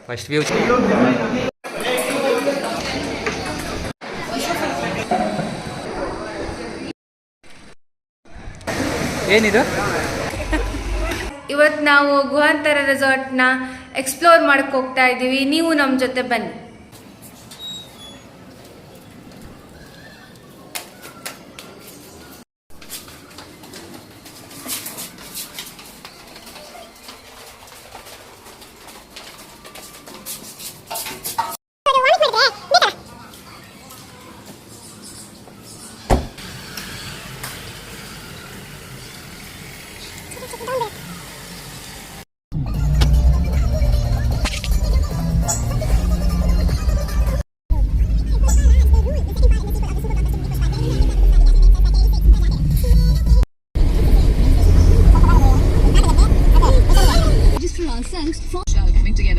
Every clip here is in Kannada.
ಫಸ್ಟ್ ವ್ಯೂ ಏನಿದು? ಇವತ್ತು ನಾವು ಗುಹಾಂತರ ರೆಸಾರ್ಟ್ನ ಎಕ್ಸ್ಪ್ಲೋರ್ ಮಾಡಕ್ಕೆ ಹೋಗ್ತಾ ಇದ್ದೀವಿ. ನೀವು ನಮ್ಮ ಜೊತೆ ಬನ್ನಿ.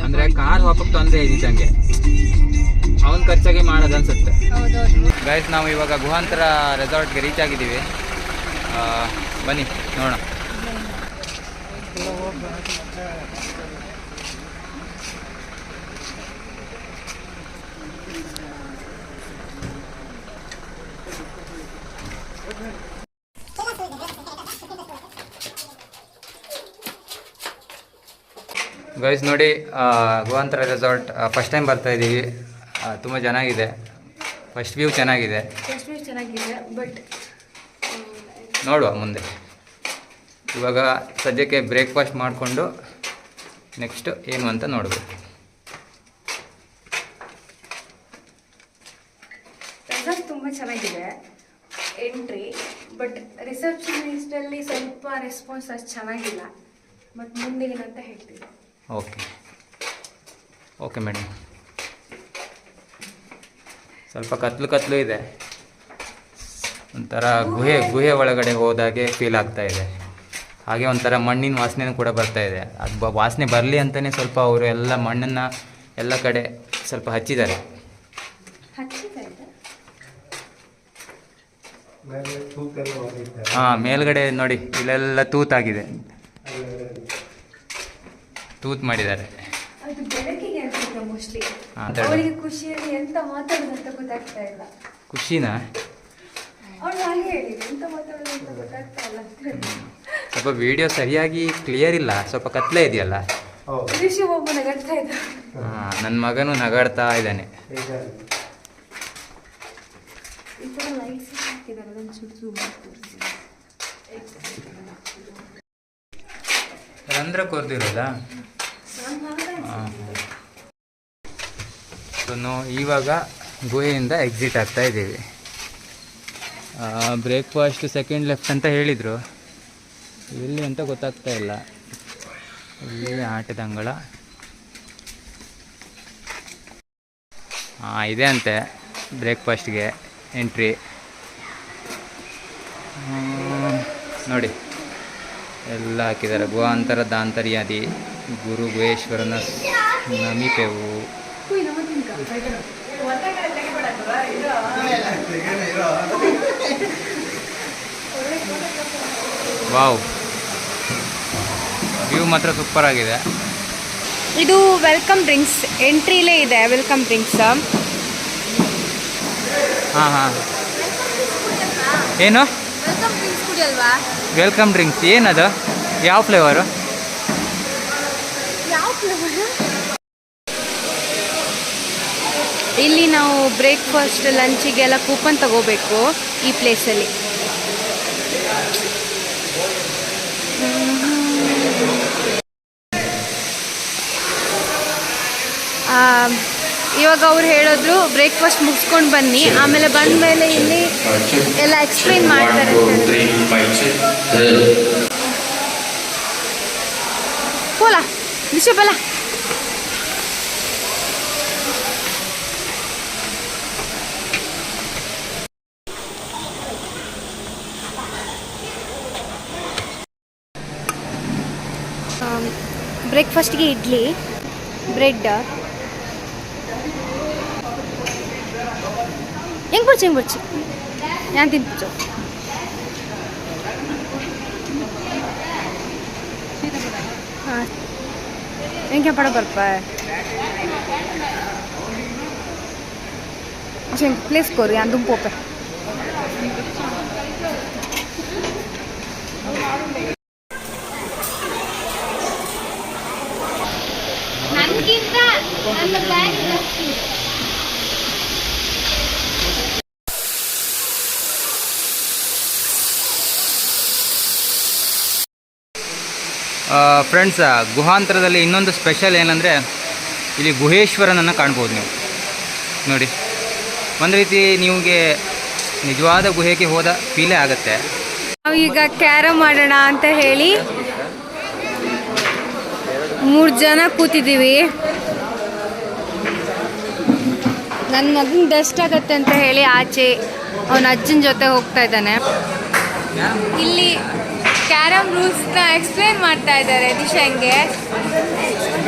ಅಂದ್ರೆ ಕಾರ್ ಹೋಗಕ್ಕೆ ತೊಂದರೆ ಇದ್ದಂಗೆ ಅವನ ಖರ್ಚಾಗಿ ಮಾಡೋದು ಅನ್ಸುತ್ತೆ. ಗೈಸ್, ನಾವು ಇವಾಗ ಗುಹಾಂತರ ರೆಸಾರ್ಟ್ಗೆ ರೀಚ್ ಆಗಿದ್ದೀವಿ. ಬನ್ನಿ ನೋಡೋಣ. ಗೈಸ್ ನೋಡಿ, ಗುಹಾಂತರ ರೆಸಾರ್ಟ್ ಫಸ್ಟ್ ಟೈಮ್ ಬರ್ತಾ ಇದ್ದೀವಿ. ತುಂಬ ಚೆನ್ನಾಗಿದೆ. ಫಸ್ಟ್ ವ್ಯೂ ಚೆನ್ನಾಗಿದೆ, ಬಟ್ ನೋಡುವ ಮುಂದೆ. ಇವಾಗ ಸದ್ಯಕ್ಕೆ ಬ್ರೇಕ್ಫಾಸ್ಟ್ ಮಾಡಿಕೊಂಡು ನೆಕ್ಸ್ಟ್ ಏನು ಅಂತ ನೋಡಬೇಕು. ರೆಸಾರ್ಟ್ ತುಂಬ ಚೆನ್ನಾಗಿದೆ ಎಂಟ್ರಿ, ಬಟ್ ರಿಸೆಪ್ಷನಿಸ್ಟಲ್ಲಿ ಸ್ವಲ್ಪ ರೆಸ್ಪಾನ್ಸ್ ಅಷ್ಟು ಚೆನ್ನಾಗಿಲ್ಲ. ಬಟ್ ಮುಂದೆ ಏನಂತ ಹೇಳ್ತೀವಿ. Okay madam. ಸ್ವಲ್ಪ ಕತ್ಲು ಇದೆ. ಒಂಥರ ಗುಹೆ ಒಳಗಡೆ ಹೋದಾಗೆ ಫೀಲ್ ಆಗ್ತಾ ಇದೆ. ಹಾಗೆ ಒಂಥರ ಮಣ್ಣಿನ ವಾಸನೆ ಕೂಡ ಬರ್ತಾ ಇದೆ. ಅದು ವಾಸನೆ ಬರಲಿ ಅಂತಲೇ ಸ್ವಲ್ಪ ಅವರು ಎಲ್ಲ ಮಣ್ಣನ್ನು ಎಲ್ಲ ಕಡೆ ಸ್ವಲ್ಪ ಹಚ್ಚಿದ್ದಾರೆ. ಹಾಂ, ಮೇಲ್ಗಡೆ ನೋಡಿ, ಇಲ್ಲೆಲ್ಲ ತೂತಾಗಿದೆ, ತೂತ್ ಮಾಡಿದ್ದಾರೆ. ಅದು ಬೆಳಕಿಗೆ ಅನ್ಸುತ್ತೆ ಮೋಸ್ಟ್ಲಿ. ಅವಳಿಗೆ ಖುಷಿಯಲ್ಲಿ ಎಂತ ಮಾತಾಡೋದು ಅಂತ ಗೊತ್ತಾಗ್ತಾ ಇಲ್ಲ. ಖುಷಿನಾ? ಅವಳು ಹಾಗೆ ಹೇಳಿದ್ರು, ಎಂತ ಮಾತಾಡೋದು ಅಂತ ಗೊತ್ತಾಗ್ತಾ ಇಲ್ಲ. ಸ್ವಲ್ಪ ವಿಡಿಯೋ ಸರಿಯಾಗಿ ಕ್ಲಿಯರ್ ಇಲ್ಲ, ಸ್ವಲ್ಪ ಕತ್ಲೆ ಇದೆಯಲ್ಲ. ಋಷಿ ಒಬ್ಬ ನಗಾಡ್ತಾ ಇದ್ದ. ಹಾಂ, ನನ್ನ ಮಗನೂ ನಗಾಡ್ತಾ ಇದ್ದಾನೆ. ಈ ಥರ ಲೈಟ್ಸ್ ಹಾಕಿದ್ದಾರೆ, ಅದನ್ನು ಸುಟ್ಟು ರಂಧ್ರ ಕೊರ್ದಿರೋದಾ? ಇವಾಗ ಗುಹೆಯಿಂದ ಎಕ್ಸಿಟ್ ಆಗ್ತಾ ಇದ್ದೀವಿ. ಬ್ರೇಕ್ಫಾಸ್ಟ್ ಸೆಕೆಂಡ್ ಲೆಫ್ಟ್ ಅಂತ ಹೇಳಿದರು. ಎಲ್ಲಿ ಅಂತ ಗೊತ್ತಾಗ್ತಾ ಇಲ್ಲ. ಇಲ್ಲಿ ಆಟದ ಅಂಗಳ ಇದೆ ಅಂತೆ ಬ್ರೇಕ್ಫಾಸ್ಟ್ಗೆ ಎಂಟ್ರಿ. ನೋಡಿ, ಎಲ್ಲ ಹಾಕಿದ್ದಾರೆ. ಗುಹಾಂತರ ದಾಂತರ್ಯಾದಿ ಗುರು ಗುಹೇಶ್ವರನ ನಮಿಪೆವು. ವಾವ್, ವ್ಯೂ ಮಾತ್ರ ಸೂಪರ್ ಆಗಿದೆ. ಇದು ವೆಲ್ಕಮ್ ಡ್ರಿಂಕ್ಸ್ ಎಂಟ್ರಿಲೇ ಇದೆ. Welcome drinks. ಹಾಂ, ಏನು ವೆಲ್ಕಮ್ ಡ್ರಿಂಕ್ಸ್? ಏನದು? ಯಾವ ಫ್ಲೇವರು? ಇಲ್ಲಿ ನಾವು ಬ್ರೇಕ್ಫಾಸ್ಟ್ ಲಂಚಿಗೆಲ್ಲ ಕೂಪನ್ ತಗೋಬೇಕು ಈ ಪ್ಲೇಸಲ್ಲಿ. ಇವಾಗ ಅವ್ರು ಹೇಳಿದ್ರು ಬ್ರೇಕ್ಫಾಸ್ಟ್ ಮುಗಿಸ್ಕೊಂಡು ಬನ್ನಿ, ಆಮೇಲೆ ಬಂದ ಮೇಲೆ ಇಲ್ಲಿ ಎಲ್ಲ ಎಕ್ಸ್ಪ್ಲೈನ್ ಮಾಡ್ತಾರೆ. ಹೋಲ ವಿಷಯ ಬಲ. ಬ್ರೇಕ್ಫಾಸ್ಟ್ಗೆ ಇಡ್ಲಿ, ಬ್ರೆಡ್. ಹೆಂಗೆ ಬಿಡ್ಚಿ ನಾನು ತಿನ್ಬಿಡ್ಚು. ಹಾಂ, ಹೆಂಗೆ ಪಡ ಬರ್ಪ ಪ್ಲೇಸ್ ಕೋರಿ ಅಂದು ಪೋಪೆ ನನಗಿಂತ ನನ್ನ ಬ್ಯಾಗ್ ಫ್ರೆಂಡ್ಸ್, ಗುಹಾಂತರದಲ್ಲಿ ಇನ್ನೊಂದು ಸ್ಪೆಷಲ್ ಏನಂದರೆ ಇಲ್ಲಿ ಗುಹೇಶ್ವರನನ್ನು ಕಾಣ್ಬೋದು ನೀವು. ನೋಡಿ, ಒಂದು ರೀತಿ ನಿಮಗೆ ನಿಜವಾದ ಗುಹೆಗೆ ಹೋದ ಫೀಲೇ ಆಗುತ್ತೆ. ನಾವೀಗ ಕ್ಯಾರಮ್ ಆಡೋಣ ಅಂತ ಹೇಳಿ 3 ಜನ ಕೂತಿದ್ದೀವಿ. ನನ್ನ ಮಗನ ಡಸ್ಟ್ ಆಗುತ್ತೆ ಅಂತ ಹೇಳಿ ಆಚೆ ಅವನ ಅಜ್ಜನ ಜೊತೆ ಹೋಗ್ತಾ ಇದ್ದಾನೆ. ಇಲ್ಲಿ ಕ್ಯಾರಮ್ ರೂಲ್ಸ್ನ ಎಕ್ಸ್ಪ್ಲೇನ್ ಮಾಡ್ತಾ ಇದ್ದಾರೆ ದಿಶಾಂಗೆ.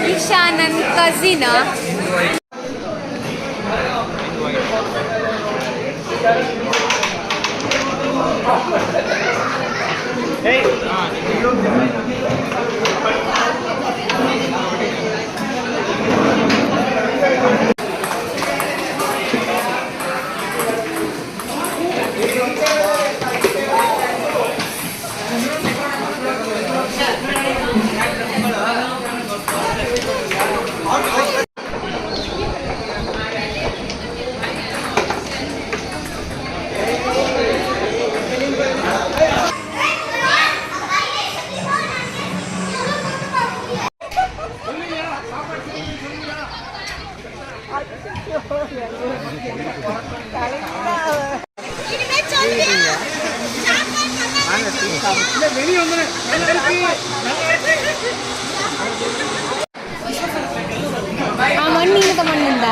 ದಿಶಾ ನನ್ನ ಕಸಿನ. ಆ ಮಣ್ಣಿನ ಮಣ್ಣಿಂದ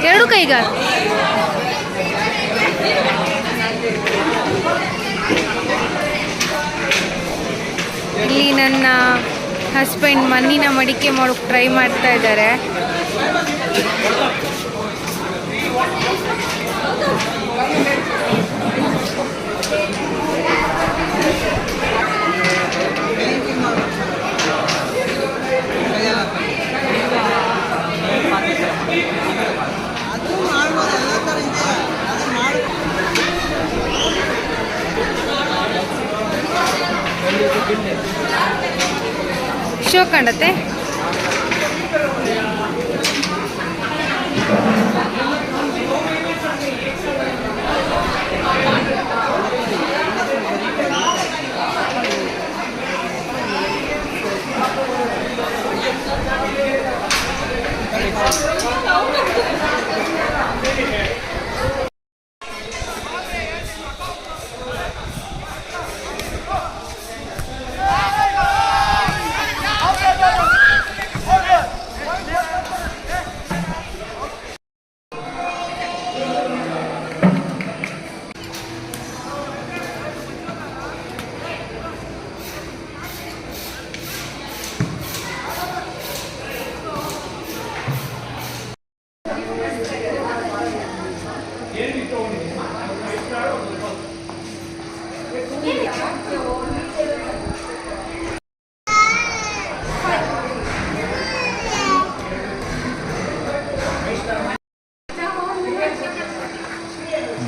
ಎರಡು ಕೈಗ ಇಲ್ಲಿ ನನ್ನ ಹಸ್ಬೆಂಡ್ ಮಣ್ಣಿನ ಮಡಿಕೆ ಮಾಡೋಕೆ ಟ್ರೈ ಮಾಡ್ತಾ ಇದ್ದಾರೆ. ಶೋ ಕಂಡತ್ತೆ.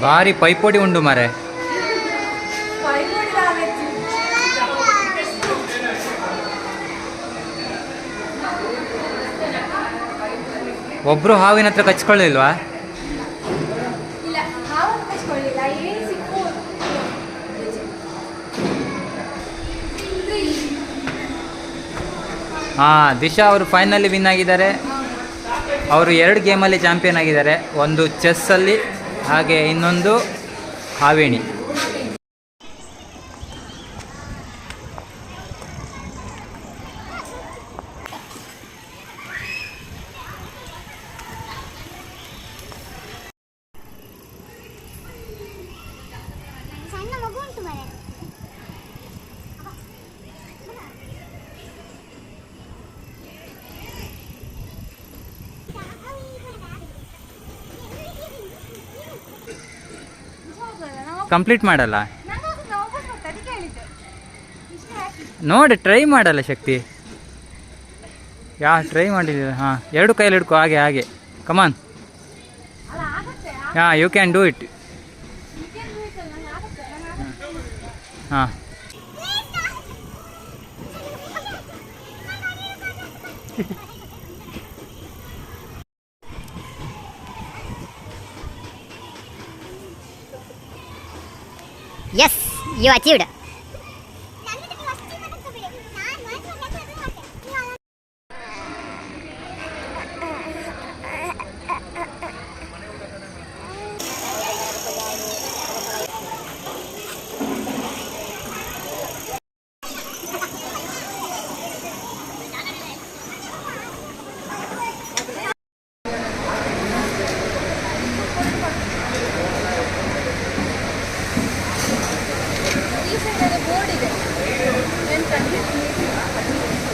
ಭಾರಿ ಪೈಪೋಟಿ ಉಂಡು ಮಾರೆ. ಒಬ್ರು ಹಾವಿನ ಹತ್ರ ಕಚ್ಕೊಳ್ಳಿಲ್ವಾ? ದಿಶಾ ಅವರು ಫೈನಲಿ ವಿನ್ ಆಗಿದ್ದಾರೆ. ಅವರು 2 ಗೇಮಲ್ಲಿ ಚಾಂಪಿಯನ್ ಆಗಿದ್ದಾರೆ. ಒಂದು ಚೆಸ್ಸಲ್ಲಿ, ಹಾಗೆ ಇನ್ನೊಂದು ಹಾವೇಣಿ. ಕಂಪ್ಲೀಟ್ ಮಾಡಲ್ಲ. ನೋಡಿ ಟ್ರೈ ಮಾಡಲ್ಲ ಶಕ್ತಿ. ಟ್ರೈ ಮಾಡಿದ್ದೀರ? ಹಾಂ, ಎರಡು ಕೈಯಲ್ಲಿ ಹಿಡ್ಕೊ, ಹಾಗೆ ಹಾಗೆ. ಕಮಾನ್. ಹಾಂ, ಯು ಕ್ಯಾನ್ ಡೂ ಇಟ್. ಹಾಂ. Yes, you achieved.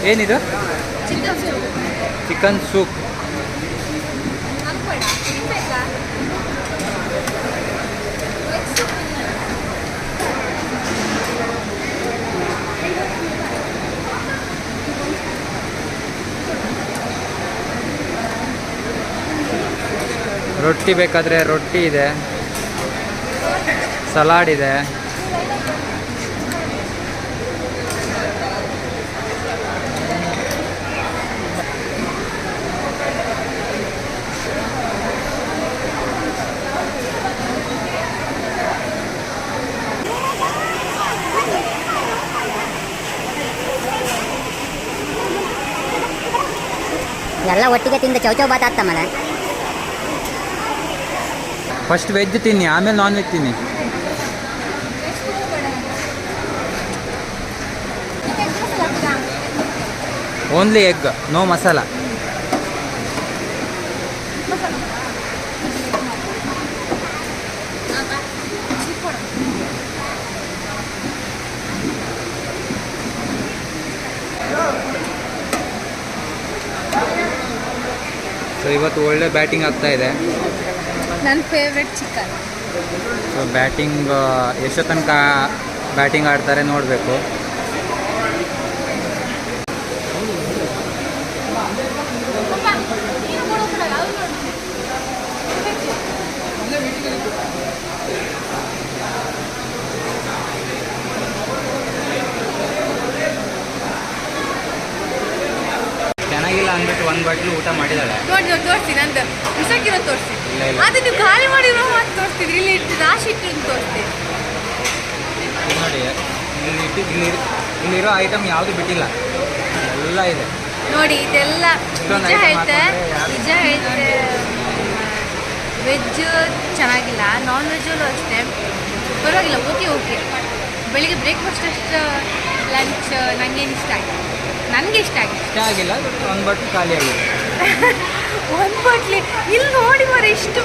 ಏನಿದು? Chicken soup. ರೊಟ್ಟಿ ಬೇಕಾದರೆ ರೊಟ್ಟಿ ಇದೆ, ಸಲಾಡ್ ಇದೆ. ಎಲ್ಲ ಒಟ್ಟಿಗೆ ತಿಂದು ಚೌಚೌ ಬಾತ್ ಆಗ್ತಮ್ಮಲ್ಲ. ಫಸ್ಟ್ ವೆಜ್ ತಿನ್ನಿ, ಆಮೇಲೆ ನಾನ್ ವೆಜ್ ತಿನ್ನಿ. Only egg, no masala. So ಇವತ್ತು ಒಳ್ಳೆ ಬ್ಯಾಟಿಂಗ್ ಆಗ್ತಾ ಇದೆ. ನನ್ನ ಫೇವ್ರೆಟ್ ಚಿಕನ್. ಸೊ ಬ್ಯಾಟಿಂಗ್ ಎಷ್ಟು ತನಕ ಬ್ಯಾಟಿಂಗ್ ಆಡ್ತಾರೆ ನೋಡಬೇಕು. ಚೆನ್ನಾಗಿಲ್ಲ ಅಂದ್ಬಿಟ್ಟು ಒಂದು ಬಾಟ್ಲು ಊಟ ಮಾಡಿದ್ದಾಳೆ. ನೋಡಿ ತೋರಿಸಿ, ನಂದು ಬಿಸಾಕಿರೋ ತೋರಿಸಿ. ಇಲ್ಲ ಇಲ್ಲ, ಅದು ನೀವು ಖಾಲಿ ಮಾಡಿರೋ ಮಾತು ತೋರಿಸ್ತಿದ್ರಿ, ಇಲ್ಲಿ ಇಟ್ಟು ರಾಶಿ ಇಟ್ಟು ತೋರಿಸ್ತೀವಿ ನೋಡಿ. ಇಲ್ಲಿರೋ ಐಟಮ್ ಯಾವುದು ಬಿಟ್ಟಿಲ್ಲ, ಎಲ್ಲ ಇದೆ ನೋಡಿ. ಇದೆಲ್ಲ ನಿಜ ಹೇಳ್ತೆ, ನಿಜ ಹೇಳ್ತೆ. ವೆಜ್ ಚೆನ್ನಾಗಿಲ್ಲ, ನಾನ್ ವೆಜ್ಜಲ್ಲೂ ಅಷ್ಟೇ ಪರವಾಗಿಲ್ಲ. ಓಕೆ. ಬೆಳಿಗ್ಗೆ ಬ್ರೇಕ್ಫಾಸ್ಟ್ ಅಷ್ಟು, ಲಂಚ್ ನನಗೇನು ಇಷ್ಟ ಆಗಿದೆ, ನನಗೆ ಇಷ್ಟ ಆಗಿಲ್ಲ. ಒಂದು ಬಾಟ್ಲು ಖಾಲಿ ಆಗಿದೆ. ಒಂದು ಬಾಟ್ಲಿ ಇಲ್ಲಿ ನೋಡಿ ಮರ ಇಷ್ಟು